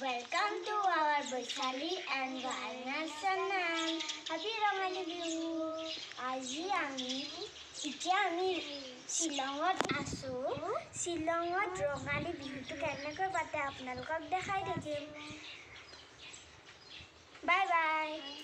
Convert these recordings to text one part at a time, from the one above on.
Welcome to our Vaishali and Varna channel. Happy Rongali Bihu. Aji ami Shillongr asu. Shillongr Rongali Bihu to kenneকৈ পাতে আপোনালোকক দেখাই দিম. Bye bye.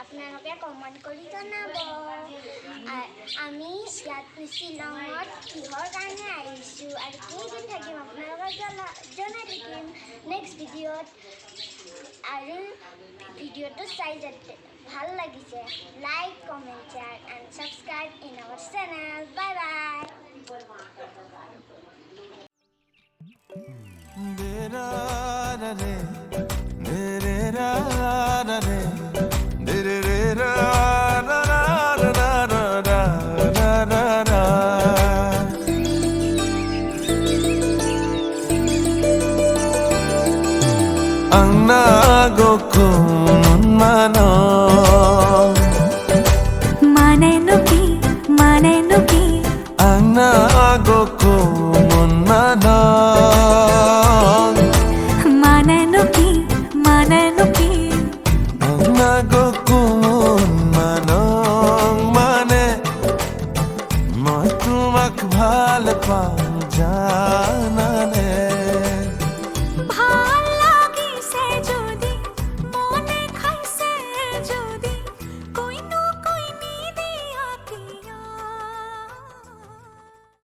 আপোনালোকে comment কৰি জনাব আমি ইয়াত শ্বিলঙত কিহৰ কাৰণে আহিছো আৰু কেইদিন থাকিম আপোনালোকক জনাই দিম নেক্সট ভিডিঅ'ত আৰু ভিডিঅ'টো চাই যাতে ভাল লাগিছে like comment share and subscribe in our channel bye Ang nagokun mano Manay nuki Ang nagokun mano Manay nuki Ang nagokun mano Mane Moi tumak bhal pa